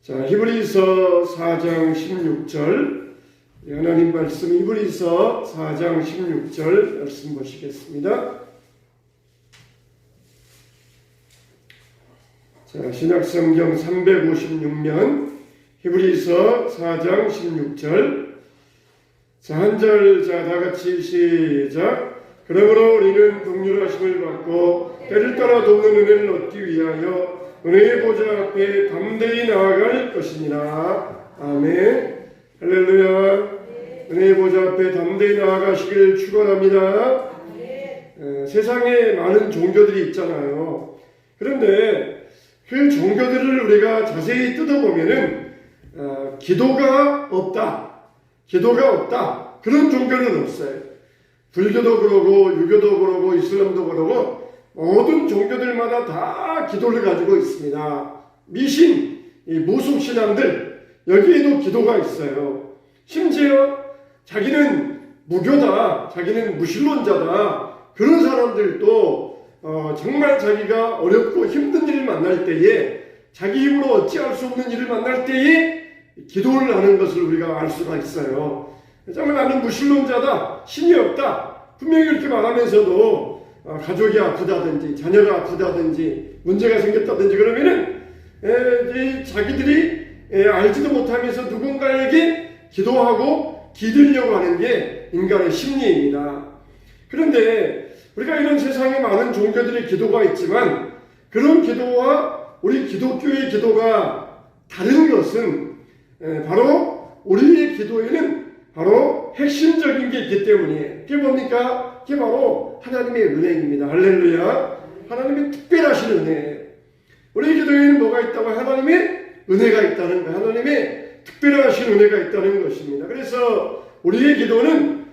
자, 히브리서 4장 16절 하나님 말씀 히브리서 4장 16절 말씀 보시겠습니다. 자, 신약성경 356면 히브리서 4장 16절 자, 한 절 다 같이 시작. 그러므로 우리는 긍휼하심을 받고 때를 따라 돕는 은혜를 얻기 위하여 은혜의 보좌 앞에 담대히 나아갈 것이니라. 아멘. 할렐루야. 은혜의 보좌 앞에 담대히 나아가시길 축원합니다. 세상에 많은 종교들이 있잖아요. 그런데 그 종교들을 우리가 자세히 뜯어보면은 기도가 없다. 그런 종교는 없어요. 불교도 그러고 유교도 그러고 이슬람도 그러고 모든 종교들마다 다 기도를 가지고 있습니다. 미신, 무속신앙들 여기에도 기도가 있어요. 심지어 자기는 무교다, 자기는 무신론자다 그런 사람들도 정말 자기가 어렵고 힘든 일을 만날 때에 자기 힘으로 어찌할 수 없는 일을 만날 때에 기도를 하는 것을 우리가 알 수가 있어요. 정말 나는 무신론자다, 신이 없다 분명히 이렇게 말하면서도 가족이 아프다든지 자녀가 아프다든지 문제가 생겼다든지 그러면은 자기들이 알지도 못하면서 누군가에게 기도하고 기도려고 하는 게 인간의 심리입니다. 그런데 우리가 이런 세상에 많은 종교들의 기도가 있지만 그런 기도와 우리 기독교의 기도가 다른 것은 바로 우리의 기도에는 바로 핵심적인 게 있기 때문이에요. 그게 뭡니까? 그게 바로 하나님의 은혜입니다. 할렐루야. 하나님의 특별하신 은혜. 우리 기도에는 뭐가 있다고? 하나님의 은혜가 있다는 거예요. 하나님의 특별하신 은혜가 있다는 것입니다. 그래서 우리의 기도는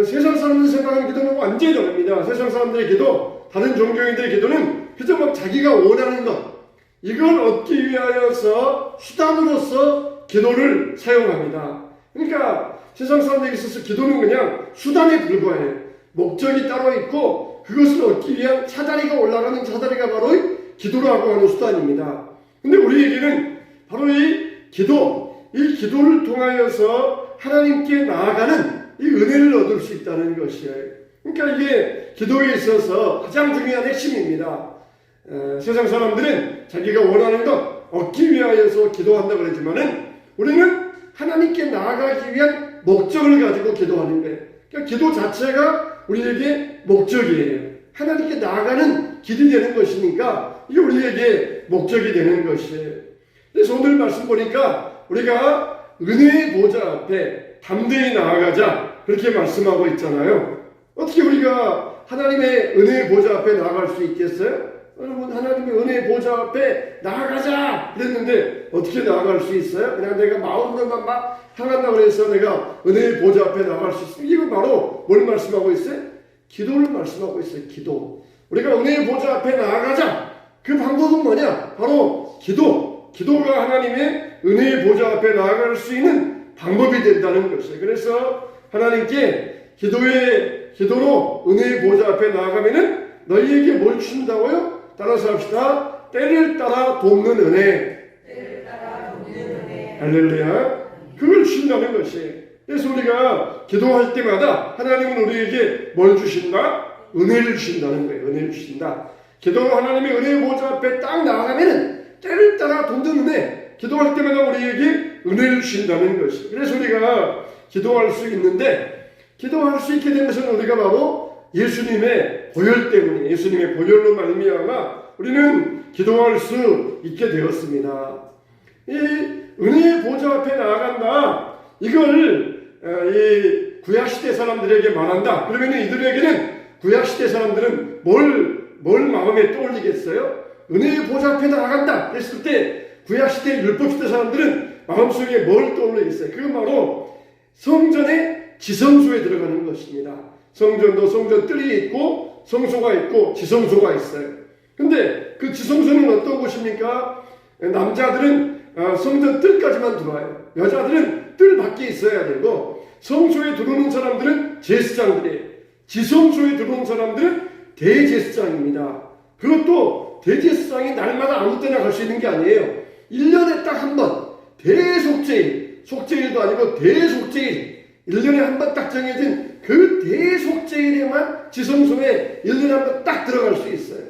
세상 사람들이 생각하는 기도는 완전히 다릅니다. 세상 사람들의 기도, 다른 종교인들의 기도는 그저 막 자기가 원하는 것, 이걸 얻기 위하여서 수단으로서 기도를 사용합니다. 그러니까 세상 사람들에게 있어서 기도는 그냥 수단에 불과해요. 목적이 따로 있고 그것을 얻기 위한 차다리가 올라가는 차다리가 바로 기도라고 하는 수단입니다. 근데 우리에게는 바로 이 기도를 통하여서 하나님께 나아가는 이 은혜를 얻을 수 있다는 것이에요. 그러니까 이게 기도에 있어서 가장 중요한 핵심입니다. 세상 사람들은 자기가 원하는 것 얻기 위하여서 기도한다고 그러지만은 우리는 하나님께 나아가기 위한 목적을 가지고 기도하는 거예요. 그러니까 기도 자체가 우리에게 목적이에요. 하나님께 나아가는 길이 되는 것이니까 이게 우리에게 목적이 되는 것이에요. 그래서 오늘 말씀 보니까 우리가 은혜의 보좌 앞에 담대히 나아가자 그렇게 말씀하고 있잖아요. 어떻게 우리가 하나님의 은혜의 보좌 앞에 나아갈 수 있겠어요? 여러분, 하나님의 은혜의 보좌 앞에 나아가자 그랬는데 어떻게 나아갈 수 있어요? 그냥 내가 마음으로만 막 향한다고 해서 내가 은혜의 보좌 앞에 나아갈 수 있어요? 이거 바로 뭘 말씀하고 있어요? 기도를 말씀하고 있어요. 기도. 우리가 은혜의 보좌 앞에 나아가자. 그 방법은 뭐냐? 바로 기도가 하나님의 은혜의 보좌 앞에 나아갈 수 있는 방법이 된다는 것이에요. 그래서 하나님께 기도로 은혜의 보좌 앞에 나아가면은 너희에게 뭘 주신다고요? 따라서 합시다. 때를 따라 돕는 은혜. 할렐루야. 그걸 주신다는 것이에요. 그래서 우리가 기도할 때마다 하나님은 우리에게 뭘 주신다? 은혜를 주신다는 거예요. 은혜를 주신다. 기도로 하나님의 은혜의 보좌 앞에 딱 나아가면은 때를 따라 돕는 은혜. 기도할 때마다 우리에게 은혜를 주신다는 것이에요. 그래서 우리가 기도할 수 있는데 기도할 수 있게 된 것은 우리가 바로 예수님의 보혈 때문에 예수님의 보혈로 말미암아 우리는 기도할 수 있게 되었습니다. 이 은혜의 보좌 앞에 나아간다. 이걸 이 구약시대 사람들에게 말한다. 그러면 이들에게는 구약시대 사람들은 뭘 마음에 떠올리겠어요? 은혜의 보좌 앞에 나아간다 했을 때 구약시대 율법시대 사람들은 마음속에 뭘 떠올리겠어요? 그건 바로 성전의 지성소에 들어가는 것입니다. 성전도 성전 뜰이 있고 성소가 있고 지성소가 있어요. 근데 그 지성소는 어떤 곳입니까? 남자들은 성전 뜰까지만 들어와요. 여자들은 뜰 밖에 있어야 되고 성소에 들어오는 사람들은 제사장들이에요. 지성소에 들어오는 사람들은 대제사장입니다. 그것도 대제사장이 날마다 아무 때나 갈 수 있는 게 아니에요. 1년에 딱 한 번 대속죄일, 속죄일도 아니고 대속죄일, 1년에 한 번 딱 정해진 그 대속죄일에만 지성소에 1년에 한 번 딱 들어갈 수 있어요.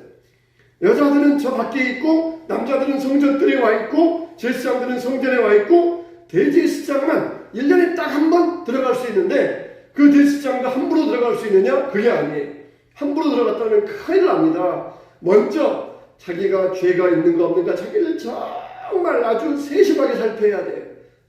여자들은 저 밖에 있고 남자들은 성전들에 와 있고 제사장들은 성전에 와 있고 대제사장만 1년에 딱 한 번 들어갈 수 있는데 그 대제사장도 함부로 들어갈 수 있느냐? 그게 아니에요. 함부로 들어갔다면 큰일 납니다. 먼저 자기가 죄가 있는가 없는가 자기를 정말 아주 세심하게 살펴야 돼요.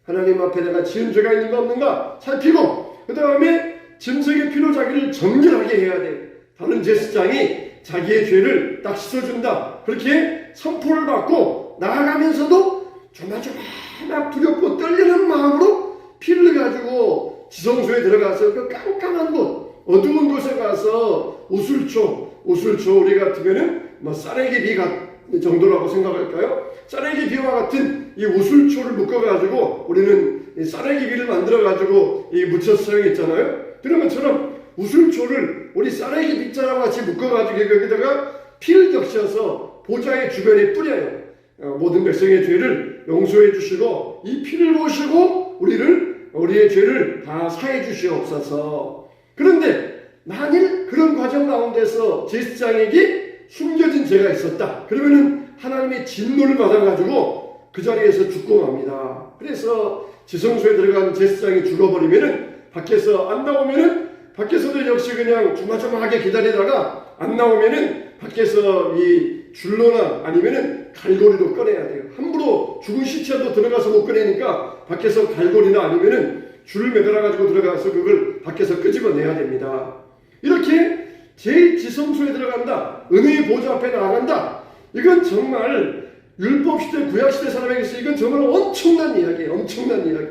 하나님 앞에 내가 지은 죄가 있는가 없는가 살피고 그 다음에 짐승의 피로 자기를 정결하게 해야 돼요. 다른 제사장이 자기의 죄를 딱 씻어준다. 그렇게 선포를 받고 나아가면서도 조마조마 두렵고 떨리는 마음으로 피를 가지고 지성소에 들어가서 그 깜깜한 곳, 어두운 곳에 가서 우슬초 우리 같으면은 뭐 쌀에기 비 정도라고 생각할까요? 쌀에기 비와 같은 이 우슬초를 묶어가지고 우리는 쌀에기 비를 만들어가지고 묻혀서 사용했잖아요. 그런 것처럼 우슬초를 우리 쌀에기 빗자랑 같이 묶어가지고 여기다가 피를 적셔서 보좌의 주변에 뿌려요. 모든 백성의 죄를 용서해 주시고 이 피를 보시고 우리의 죄를 다 사해 주시옵소서. 그런데 만일 그런 과정 가운데서 제사장에게 숨겨진 죄가 있었다. 그러면은 하나님의 진노를 받아가지고 그 자리에서 죽고 맙니다. 그래서 지성소에 들어간 제사장이 죽어버리면은 밖에서 안 나오면은 밖에서도 역시 그냥 조마조마하게 기다리다가 안 나오면은 밖에서 이 줄로나 아니면은 갈고리로 꺼내야 돼요. 함부로 죽은 시체도 들어가서 못 꺼내니까 밖에서 갈고리나 아니면은 줄을 매달아가지고 들어가서 그걸 밖에서 끄집어내야 됩니다. 이렇게 제1지성소에 들어간다. 은혜의 보좌 앞에 나아간다. 이건 정말 율법시대, 구약시대 사람에게서 이건 정말 엄청난 이야기예요. 엄청난 이야기.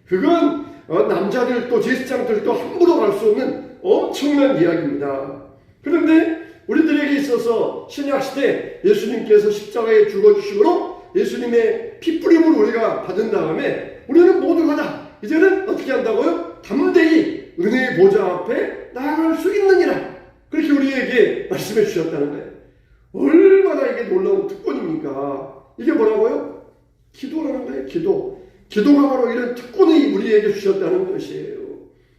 그건 남자들도 제사장들도 함부로 갈 수 없는 엄청난 이야기입니다. 그런데 우리들에게 있어서 신약시대 예수님께서 십자가에 죽어주심으로 예수님의 피뿌림을 우리가 받은 다음에 우리는 모두가 다 이제는 어떻게 한다고요? 담대히 은혜의 보좌 앞에 나아갈 수 있느니라. 그렇게 우리에게 말씀해 주셨다는 거예요. 얼마나 이게 놀라운 특권입니까? 이게 뭐라고요? 기도라는 거예요. 기도가 바로 이런 특권을 우리에게 주셨다는 것이에요.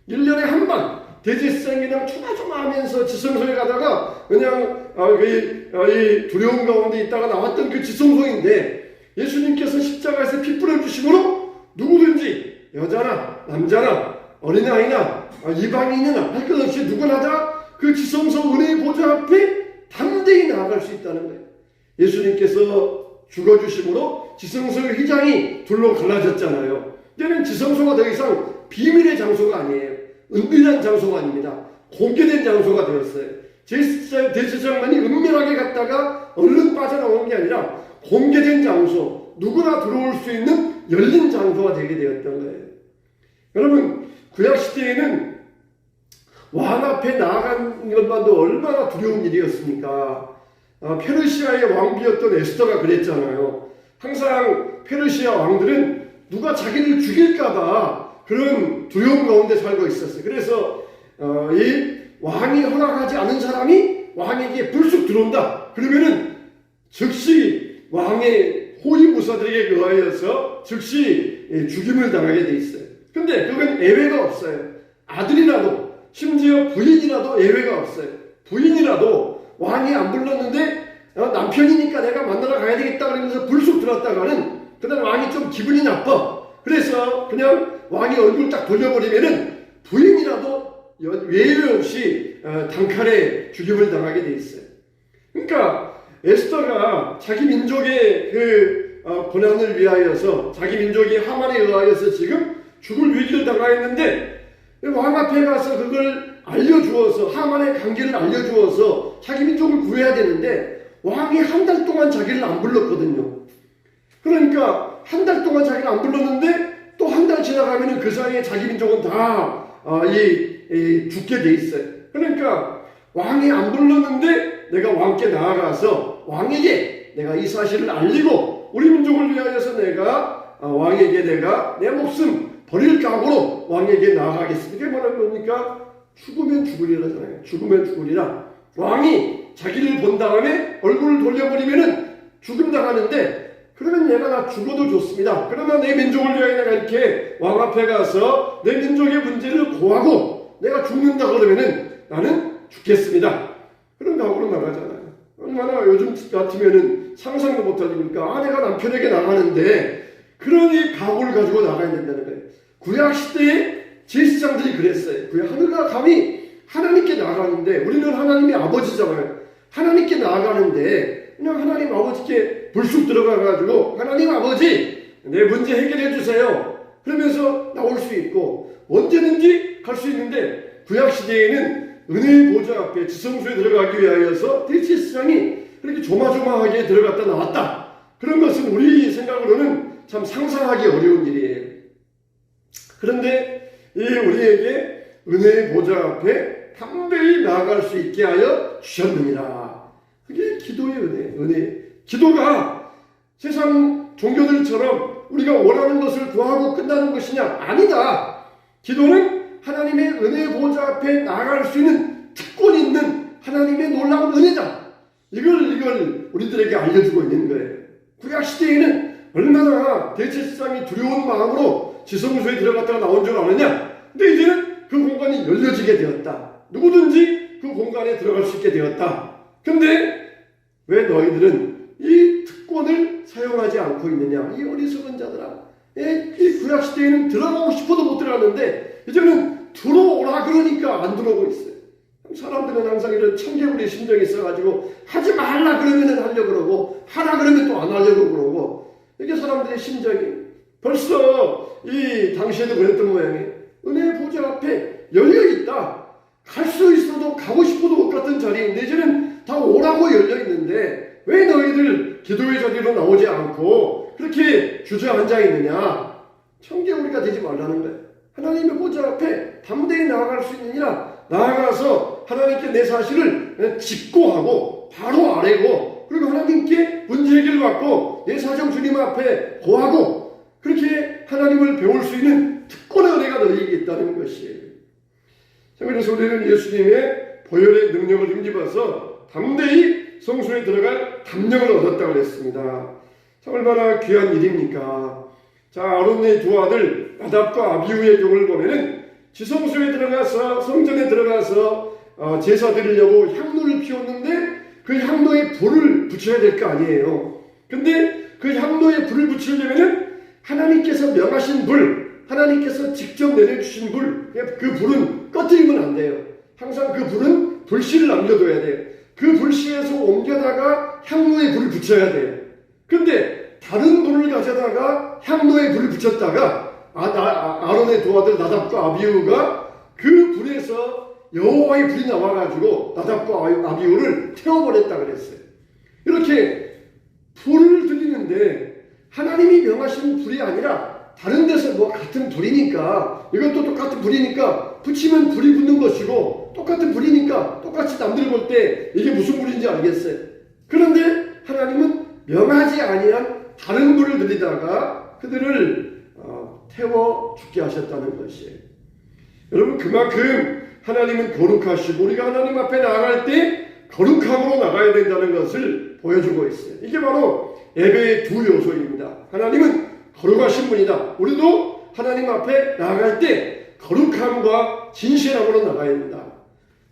1년에 한 번 대제사장이 그냥 조마조마하면서 지성소에 가다가 그냥 이 두려움 가운데 있다가 나왔던 그 지성소인데 예수님께서 십자가에서 피 뿌려주심으로 누구든지 여자나 남자나 어린아이나 이방인이나 할 것 없이 누구나 다 그 지성소 은혜의 보좌 앞에 담대히 나아갈 수 있다는 거예요. 예수님께서 죽어주심으로 지성소의 휘장이 둘로 갈라졌잖아요. 이제는 지성소가 더 이상 비밀의 장소가 아니에요. 은밀한 장소가 아닙니다. 공개된 장소가 되었어요. 대제사장만이 은밀하게 갔다가 얼른 빠져나오는 게 아니라 공개된 장소, 누구나 들어올 수 있는 열린 장소가 되게 되었던 거예요. 여러분, 구약시대에는 왕 앞에 나아가는 것만도 얼마나 두려운 일이었습니까? 페르시아의 왕비였던 에스더가 그랬잖아요. 항상 페르시아 왕들은 누가 자기를 죽일까봐 그런 두려움 가운데 살고 있었어요. 그래서 이 왕이 허락하지 않은 사람이 왕에게 불쑥 들어온다. 그러면은 즉시 왕의 호위무사들에게 의하여서 즉시 죽임을 당하게 돼 있어요. 근데 그건 예외가 없어요. 아들이라도 심지어 부인이라도 예외가 없어요. 부인이라도 왕이 안 불렀는데 남편이니까 내가 만나러 가야 되겠다 그러면서 불쑥 들어왔다가는 그다음 왕이 좀 기분이 나빠. 그래서 그냥 왕이 얼굴 딱 돌려버리면은 부인이라도 예외 없이 단칼에 죽임을 당하게 돼 있어요. 그러니까 에스더가 자기 민족의 그 고난을 위하여서 자기 민족이 하만에 의하여서 지금 죽을 위기를 당하였는데 왕 앞에 가서 그걸 알려주어서 하만의 관계를 알려주어서 자기 민족을 구해야 되는데 왕이 한 달 동안 자기를 안 불렀거든요. 그러니까 한 달 동안 자기를 안 불렀는데 또 한 달 지나가면은 그 사이에 자기 민족은 다 죽게 돼 있어요. 그러니까 왕이 안 불렀는데 내가 왕께 나아가서 왕에게 내가 이 사실을 알리고 우리 민족을 위하여서 내가 왕에게 내가 내 목숨 버릴 각오로 왕에게 나아가겠습니다. 이게 뭐라는 겁니까? 죽으면 죽으리라잖아요. 죽으면 죽으리라. 왕이 자기를 본 다음에 얼굴을 돌려버리면은 죽음 당하는데 그러면 얘가 나 죽어도 좋습니다. 그러나 내 민족을 위하여 내가 이렇게 왕 앞에 가서 내 민족의 문제를 고하고 내가 죽는다 그러면은 나는 죽겠습니다. 그런 각오로 나가잖아요. 얼마나 요즘 같으면은 상상도 못할 일입니까? 아내가 남편에게 나가는데 그런 이 각오를 가지고 나가야 된다는 거예요. 구약 시대에 제사장들이 그랬어요. 하늘과 감히 하나님께 나가는데 우리는 하나님의 아버지잖아요. 하나님께 나아가는데 그냥 하나님 아버지께 불쑥 들어가가지고 하나님 아버지 내 문제 해결해 주세요. 그러면서 나올 수 있고 언제든지 갈 수 있는데 구약 시대에는 은혜의 보좌 앞에 지성소에 들어가기 위하여서 대제사장이 그렇게 조마조마하게 들어갔다 나왔다. 그런 것은 우리 생각으로는 참 상상하기 어려운 일이에요. 그런데 이 우리에게 은혜의 보좌 앞에 담대히 나아갈 수 있게 하여 주셨느니라. 그게 기도의 은혜. 기도가 세상 종교들처럼 우리가 원하는 것을 구하고 끝나는 것이냐? 아니다. 기도는 하나님의 은혜의 보좌 앞에 나아갈 수 있는 특권 있는 하나님의 놀라운 은혜다. 이걸 우리들에게 알려주고 있는 거예요. 구약 시대에는 얼마나 대제사장이 두려운 마음으로 지성소에 들어갔다가 나온 줄 아느냐? 근데 이제는 그 공간이 열려지게 되었다. 누구든지 그 공간에 들어갈 수 있게 되었다. 근데 왜 너희들은 이 특권을 사용하지 않고 있느냐? 이 어리석은 자들아. 이 구약 시대에는 들어가고 싶어도 못 들어갔는데 이제는 들어오라 그러니까 안 들어오고 있어요. 사람들은 항상 이런 청개구리 심정이 있어가지고 하지 말라 그러면은 하려고 그러고 하라 그러면 또 안 하려고 그러고 이게 사람들의 심정이 벌써 이 당시에도 그랬던 모양이에요. 은혜의 보좌 앞에 열려있다. 갈 수 있어도 가고 싶어도 못 갔던 자리인데 이제는 다 오라고 열려있는데 왜 너희들 기도의 자리로 나오지 않고 그렇게 주저앉아 있느냐? 청개구리가 되지 말라는 거예요. 하나님의 보좌 앞에 담대히 나아갈 수 있느니라. 나아가서 하나님께 내 사실을 직고하고 바로 아뢰고 그리고 하나님께 문제 해결 받고 내 사정 주님 앞에 고하고 그렇게 하나님을 배울 수 있는 특권의 은혜가 너희에게 있다는 것이에요. 자, 그래서 우리는 예수님의 보혈의 능력을 힘입어서 담대히 성소에 들어갈 담력을 얻었다고 그랬습니다. 참 얼마나 귀한 일입니까? 자, 아론의 두 아들 나답과 아비후의 경우를 보면은 지성소에 들어가서 성전에 들어가서 제사 드리려고 향로를 피웠는데 그 향로에 불을 붙여야 될 거 아니에요. 근데 그 향로에 불을 붙이려면은 하나님께서 명하신 불, 하나님께서 직접 내려주신 불, 그 불은 꺼뜨리면 안 돼요. 항상 그 불은 불씨를 남겨둬야 돼요. 그 불씨에서 옮겨다가 향로에 불을 붙여야 돼요. 근데 다른 불을 가져다가 향로에 불을 붙였다가 아론의 두 아들 나답과 아비후가 그 불에서 여호와의 불이 나와가지고 나답과 아비후를 태워버렸다 그랬어요. 이렇게 불을 드리는데 하나님이 명하신 불이 아니라 다른 데서 뭐 같은 불이니까 이것도 똑같은 불이니까 붙이면 불이 붙는 것이고 똑같은 불이니까 똑같이 남들 볼 때 이게 무슨 불인지 알겠어요. 그런데 하나님은 명하지 아니한 다른 불을 드리다가 그들을 태워 죽게 하셨다는 것이에요. 여러분 그만큼 하나님은 거룩하시고 우리가 하나님 앞에 나아갈 때 거룩함으로 나가야 된다는 것을 보여주고 있어요. 이게 바로 예배의 두 요소입니다. 하나님은 거룩하신 분이다. 우리도 하나님 앞에 나아갈 때 거룩함과 진실함으로 나가야 된다.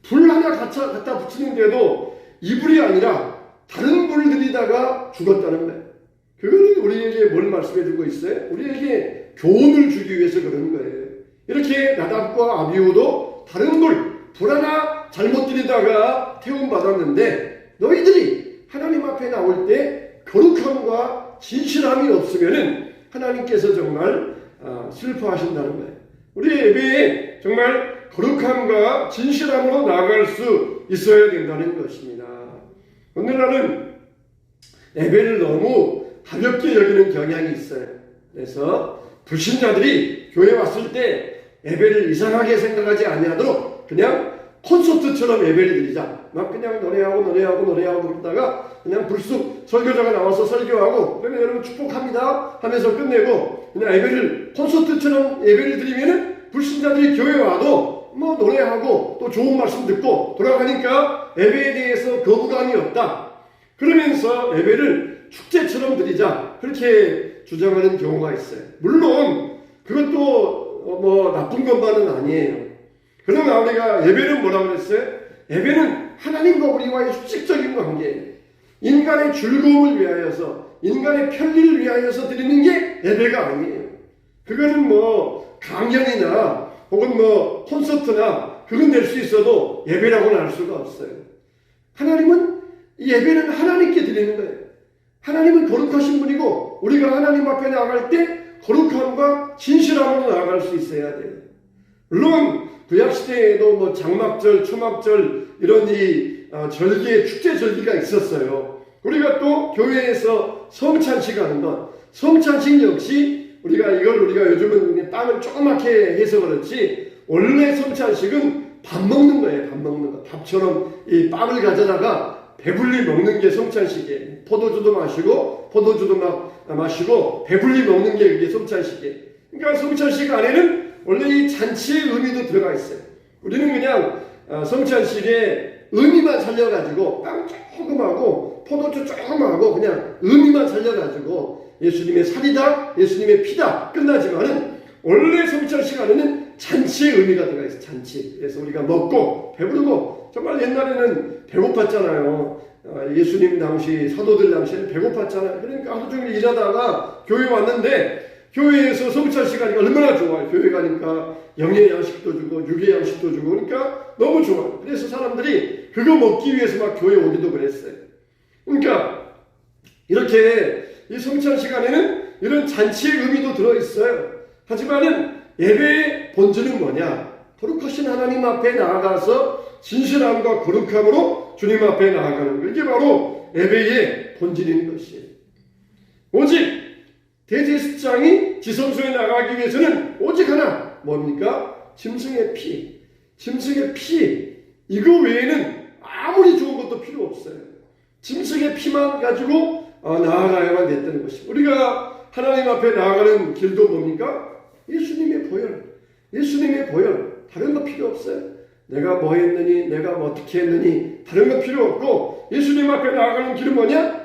불 하나 갖다 붙이는데도 이 불이 아니라 다른 불을 들이다가 죽었다는 거예요. 그거는 우리에게 뭘 말씀해 주고 있어요? 우리에게 교훈을 주기 위해서 그러는 거예요. 이렇게 나답과 아비후도 다른 불 하나 잘못 들이다가 태움받았는데 너희들이 하나님 앞에 나올 때 거룩함과 진실함이 없으면은 하나님께서 정말 슬퍼하신다는 거예요. 우리 예배에 정말 거룩함과 진실함으로 나아갈 수 있어야 된다는 것입니다. 오늘날은 예배를 너무 가볍게 여기는 경향이 있어요. 그래서 불신자들이 교회 왔을 때 예배를 이상하게 생각하지 아니하도록 그냥 콘서트처럼 예배를 드리자. 막 그냥 노래하고 그러다가 그냥 불쑥 설교자가 나와서 설교하고 그러면 여러분 축복합니다 하면서 끝내고 그냥 예배를 콘서트처럼 예배를 드리면은 불신자들이 교회 와도 뭐 노래하고 또 좋은 말씀 듣고 돌아가니까 예배에 대해서 거부감이 없다. 그러면서 예배를 축제처럼 드리자 그렇게 주장하는 경우가 있어요. 물론 그것도 뭐 나쁜 것만은 아니에요. 그러나 우리가 예배는 뭐라고 그랬어요? 예배는 하나님과 우리와의 수직적인 관계, 인간의 즐거움을 위하여서, 인간의 편리를 위하여서 드리는 게 예배가 아니에요. 그거는 뭐 강연이나 혹은 뭐 콘서트나 그건 될 수 있어도 예배라고는 할 수가 없어요. 하나님은 예배는 하나님께 드리는 거예요. 하나님은 거룩하신 분이고 우리가 하나님 앞에 나아갈 때 거룩함과 진실함으로 나아갈 수 있어야 돼요. 물론 구약시대에도 뭐 장막절, 초막절 이런 절기의 축제 절기가 있었어요. 우리가 또 교회에서 성찬식 하는 것, 성찬식 역시 우리가 요즘은 그냥 빵을 조그맣게 해서 그렇지 원래 성찬식은 밥 먹는 거예요. 밥 먹는 거. 밥처럼 이 빵을 가져다가 배불리 먹는 게 성찬식이에요. 포도주도 마시고 배불리 먹는 게 그게 성찬식이에요. 그러니까 성찬식 안에는 원래 이 잔치의 의미도 들어가 있어요. 우리는 그냥 성찬식의 의미만 살려가지고 빵 조금 하고 포도주 조금 하고 그냥 의미만 살려가지고 예수님의 살이다, 예수님의 피다 끝나지만은 원래 성찬식 안에는 잔치의 의미가 들어가 있어요. 잔치. 그래서 우리가 먹고 배부르고 정말 옛날에는 배고팠잖아요. 예수님 당시 사도들 당시에는 배고팠잖아요. 그러니까 하루 종일 일하다가 교회 왔는데 교회에서 성찬 시간이 얼마나 좋아요. 교회 가니까 영의 양식도 주고 육의 양식도 주고 그러니까 너무 좋아요. 그래서 사람들이 그거 먹기 위해서 막 교회 오기도 그랬어요. 그러니까 이렇게 이 성찬 시간에는 이런 잔치의 의미도 들어있어요. 하지만은 예배의 본질은 뭐냐? 거룩하신 하나님 앞에 나아가서 진실함과 거룩함으로 주님 앞에 나아가는 거. 이게 바로 예배의 본질인 것이에요. 오직 대제사장이 지성소에 나가기 위해서는 오직 하나 뭡니까? 짐승의 피. 짐승의 피. 이거 외에는 아무리 좋은 것도 필요 없어요. 짐승의 피만 가지고 나아가야만 됐다는 것입니다. 우리가 하나님 앞에 나아가는 길도 뭡니까? 예수님의 보혈. 예수님의 보혈. 다른 거 필요 없어요. 내가 뭐 했느니, 내가 뭐 어떻게 했느니, 다른 거 필요 없고, 예수님 앞에 나아가는 길은 뭐냐?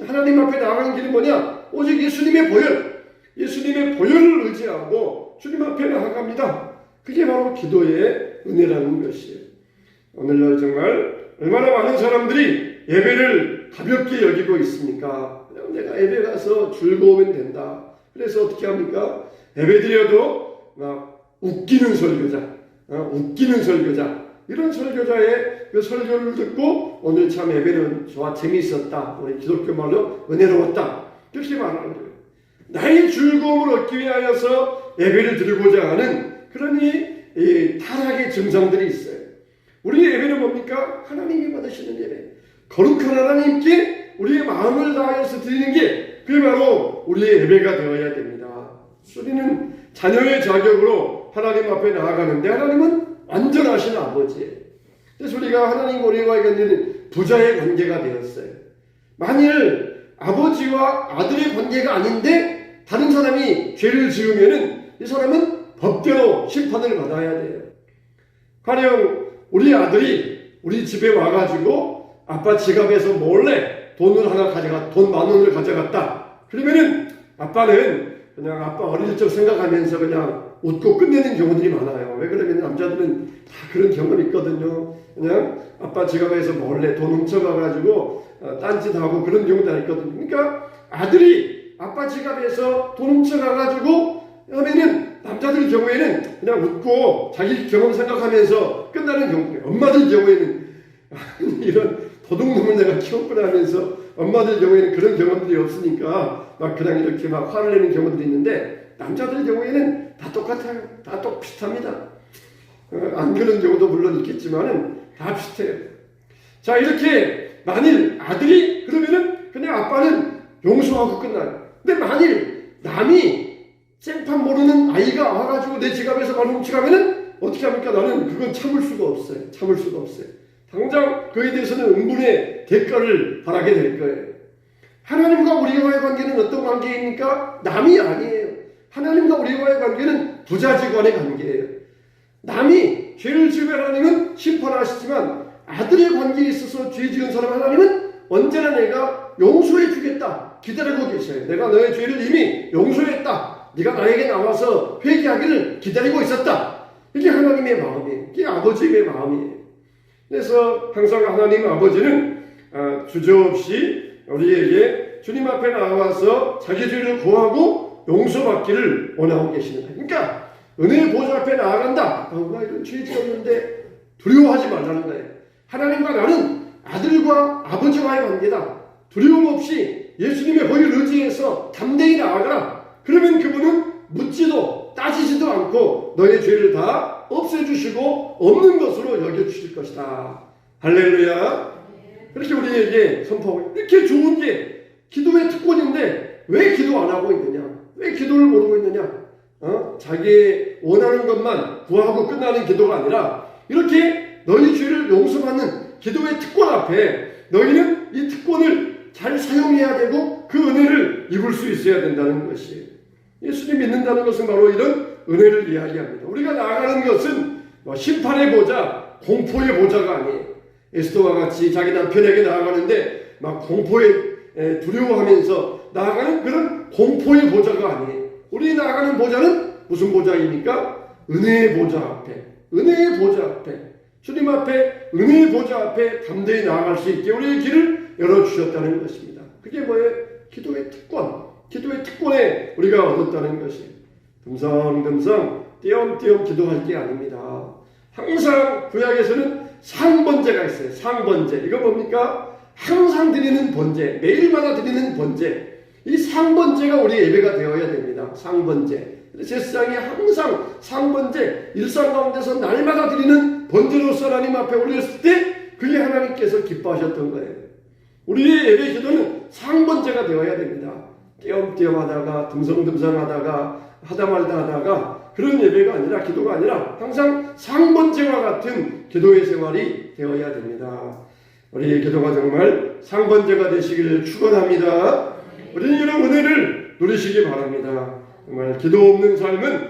하나님 앞에 나아가는 길은 뭐냐? 오직 예수님의 보혈. 예수님의 보혈을 의지하고 주님 앞에 나아갑니다. 그게 바로 기도의 은혜라는 것이에요. 오늘날 정말 얼마나 많은 사람들이 예배를 가볍게 여기고 있습니까? 그냥 내가 예배 가서 즐거우면 된다. 그래서 어떻게 합니까? 예배 드려도 막 웃기는 설교자, 이런 설교자의 그 설교를 듣고 오늘 참 예배는 좋아 재미있었다. 우리 기독교 말로 은혜로웠다. 이렇게 말하는 거예요. 나의 즐거움을 얻기 위하여서 예배를 드리고자 하는 그런 이 타락의 증상들이 있어요. 우리의 예배는 뭡니까? 하나님이 받으시는 예배. 거룩한 하나님께 우리의 마음을 다하여서 드리는 게 그게 바로 우리의 예배가 되어야 됩니다. 우리는 자녀의 자격으로 하나님 앞에 나아가는데 하나님은 완전하신 아버지예요. 그래서 우리가 하나님과 우리와의 관계는 부자의 관계가 되었어요. 만일 아버지와 아들의 관계가 아닌데 다른 사람이 죄를 지으면은 이 사람은 법대로 심판을 받아야 돼요. 가령 우리 아들이 우리 집에 와가지고 아빠 지갑에서 몰래 돈 10,000원을 가져갔다. 그러면은 아빠는 그냥 아빠 어릴 적 생각하면서 그냥 웃고 끝내는 경우들이 많아요. 왜 그러면 남자들은 다 그런 경험이 있거든요. 그냥 아빠 지갑에서 몰래 돈 훔쳐가가지고 딴짓하고 그런 경우도 있거든요. 그러니까 아들이 아빠 지갑에서 돈 훔쳐가가지고 하면은 남자들 경우에는 그냥 웃고 자기 경험 생각하면서 끝나는 경우예요. 엄마들 경우에는 이런 도둑놈을 내가 키웠구나 하면서 엄마들 경우에는 그런 경험들이 없으니까 막 그냥 이렇게 막 화를 내는 경우들이 있는데 남자들 경우에는 다 똑같아요. 다 비슷합니다. 안 그런 경우도 물론 있겠지만은 다 비슷해요. 자, 이렇게 만일 아들이 그러면은 그냥 아빠는 용서하고 끝나요. 근데 만일 남이 생판 모르는 아이가 와가지고 내 지갑에서 말 훔쳐가면은 어떻게 합니까? 나는 그건 참을 수가 없어요. 당장 그에 대해서는 응분의 대가를 바라게 될 거예요. 하나님과 우리와의 관계는 어떤 관계입니까? 남이 아니에요. 하나님과 우리와의 관계는 부자지간의 관계예요. 남이 죄를 지으면 하나님은 심판하시지만 아들의 관계에 있어서 죄 지은 사람 하나님은 언제나 내가 용서해 주겠다 기다리고 계셔요. 내가 너의 죄를 이미 용서했다. 네가 나에게 나와서 회개하기를 기다리고 있었다. 이게 하나님의 마음이에요. 이게 아버지의 마음이에요. 그래서 항상 하나님 아버지는 주저없이 우리에게 주님 앞에 나와서 자기 죄를 구하고 용서받기를 원하고 계십니다. 그러니까 은혜의 보좌 앞에 나아간다. 나 이런 죄 지었는데 두려워하지 말라는 거예요. 하나님과 나는 아들과 아버지와의 관계다. 두려움 없이 예수님의 보혈을 의지해서 담대히 나아가라. 그러면 그분은 묻지도 따지지도 않고 너의 죄를 다 없애주시고 없는 것으로 여겨주실 것이다. 할렐루야. 그렇게 우리에게 선포하고, 이렇게 좋은 게 기도의 특권인데 왜 기도 안 하고 있느냐? 왜 기도를 모르고 있느냐? 자기 원하는 것만 구하고 끝나는 기도가 아니라 이렇게 너희 죄를 용서받는 기도의 특권 앞에 너희는 이 특권을 잘 사용해야 되고 그 은혜를 입을 수 있어야 된다는 것이에요. 예수님 믿는다는 것은 바로 이런 은혜를 이야기합니다. 우리가 나아가는 것은 심판의 보좌, 공포의 보좌가 아니에요. 에스더와 같이 자기 남편에게 나아가는데 막 공포에 두려워하면서 나아가는 그런 공포의 보좌가 아니에요. 우리 나아가는 보좌는 무슨 보좌입니까? 은혜의 보좌 앞에, 은혜의 보좌 앞에, 주님 앞에, 은혜의 보좌 앞에 담대히 나아갈 수 있게 우리의 길을 열어주셨다는 것입니다. 그게 뭐예요? 기도의 특권, 기도의 특권에 우리가 얻었다는 것이에요. 듬성듬성 띄엄띄엄 기도할 게 아닙니다. 항상 구약에서는 상번제가 있어요. 상번제. 이거 뭡니까? 항상 드리는 번제, 매일마다 드리는 번제. 이 상번제가 우리 예배가 되어야 됩니다. 상번제. 제사장이 항상 상번제, 일상 가운데서 날마다 드리는 번제로서 하나님 앞에 올렸을 때 그게 하나님께서 기뻐하셨던 거예요. 우리의 예배 기도는 상번제가 되어야 됩니다. 띄엄띄엄 하다가 듬성듬성 하다가 하다 말다 하다가 그런 예배가 아니라, 기도가 아니라 항상 상번제와 같은 기도의 생활이 되어야 됩니다. 우리의 기도가 정말 상번제가 되시기를 축원합니다. 우리는 이런 은혜를 누리시기 바랍니다. 정말 기도 없는 삶은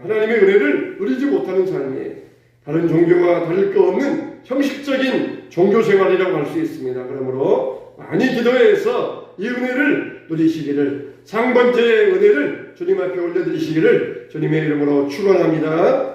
하나님의 은혜를 누리지 못하는 삶이에요. 다른 종교와 다를 것 없는 형식적인 종교 생활이라고 할 수 있습니다. 그러므로 많이 기도해서 이 은혜를 누리시기를, 상번제의 은혜를 주님 앞에 올려드리시기를 주님의 이름으로 축원합니다.